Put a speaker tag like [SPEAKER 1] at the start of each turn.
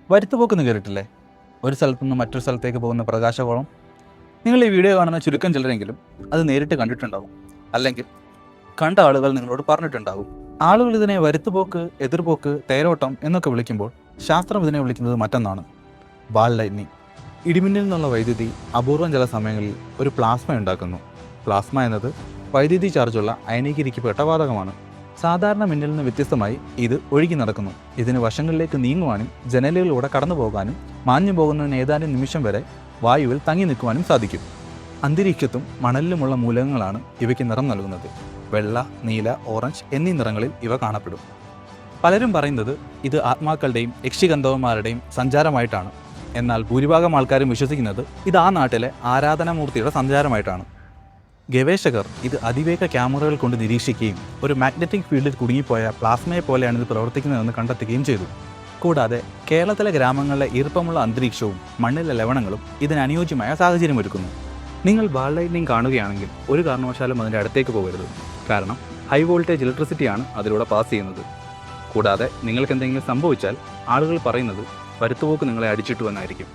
[SPEAKER 1] വരുത്തുപോക്കെന്ന് കേട്ടിട്ടില്ലേ? ഒരു സ്ഥലത്തു നിന്ന് മറ്റൊരു സ്ഥലത്തേക്ക് പോകുന്ന പ്രകാശഗോളം. നിങ്ങൾ ഈ വീഡിയോ കാണുന്ന ചുരുക്കം ചിലരെങ്കിലും അത് നേരിട്ട് കണ്ടിട്ടുണ്ടാകും, അല്ലെങ്കിൽ കണ്ട ആളുകൾ നിങ്ങളോട് പറഞ്ഞിട്ടുണ്ടാകും. ആളുകൾ ഇതിനെ വരുത്തുപോക്ക്, എതിർപോക്ക്, തേരോട്ടം എന്നൊക്കെ വിളിക്കുമ്പോൾ ശാസ്ത്രം ഇതിനെ വിളിക്കുന്നത് മറ്റൊന്നാണ്: ബാൾ ലൈറ്റ്നിങ്. ഇടിമിന്നലിൽ നിന്നുള്ള വൈദ്യുതി അപൂർവം ചില സമയങ്ങളിൽ ഒരു പ്ലാസ്മ ഉണ്ടാക്കുന്നു. പ്ലാസ്മ എന്നത് വൈദ്യുതി ചാർജുള്ള അയനീകരിക്കപ്പെട്ട വാതകമാണ്. സാധാരണ മിന്നലിൽ നിന്ന് വ്യത്യസ്തമായി ഇത് ഒഴുകി നടക്കുന്നു. ഇതിന് വശങ്ങളിലേക്ക് നീങ്ങുവാനും ജനലുകളിലൂടെ കടന്നു പോകാനും മാഞ്ഞു പോകുന്നതിന് ഏതാനും നിമിഷം വരെ വായുവിൽ തങ്ങി നിൽക്കുവാനും സാധിക്കും. അന്തരീക്ഷത്തും മണലിലുമുള്ള മൂലകങ്ങളാണ് ഇവയ്ക്ക് നിറം നൽകുന്നത്. വെള്ള, നീല, ഓറഞ്ച് എന്നീ നിറങ്ങളിൽ ഇവ കാണപ്പെടും. പലരും പറയുന്നത് ഇത് ആത്മാക്കളുടെയും യക്ഷിഗന്ധർവന്മാരുടെയും സഞ്ചാരമായിട്ടാണ്. എന്നാൽ ഭൂരിഭാഗം ആൾക്കാരും വിശ്വസിക്കുന്നത് ഇത് ആ നാട്ടിലെ ആരാധനാമൂർത്തിയുടെ സഞ്ചാരമായിട്ടാണ്. ഗവേഷകർ ഇത് അതിവേഗ ക്യാമറകൾ കൊണ്ട് നിരീക്ഷിക്കുകയും ഒരു മാഗ്നറ്റിക് ഫീൽഡിൽ കുടുങ്ങിപ്പോയ പ്ലാസ്മയെ പോലെയാണ് ഇത് പ്രവർത്തിക്കുന്നതെന്ന് കണ്ടെത്തുകയും ചെയ്തു. കൂടാതെ കേരളത്തിലെ ഗ്രാമങ്ങളിലെ ഈർപ്പമുള്ള അന്തരീക്ഷവും മണ്ണിലെ ലവണങ്ങളും ഇതിന് അനുയോജ്യമായ സാഹചര്യമൊരുക്കുന്നു. നിങ്ങൾ ബാൾ ലൈറ്റ്നിങ് കാണുകയാണെങ്കിൽ ഒരു കാരണവശാലും അതിൻ്റെ അടുത്തേക്ക് പോകരുത്. കാരണം ഹൈ വോൾട്ടേജ് ഇലക്ട്രിസിറ്റിയാണ് അതിലൂടെ പാസ് ചെയ്യുന്നത്. കൂടാതെ നിങ്ങൾക്ക് എന്തെങ്കിലും സംഭവിച്ചാൽ ആളുകൾ പറയുന്നത് വരുത്തുപോക്ക് നിങ്ങളെ അടിച്ചിട്ടു എന്നായിരിക്കും.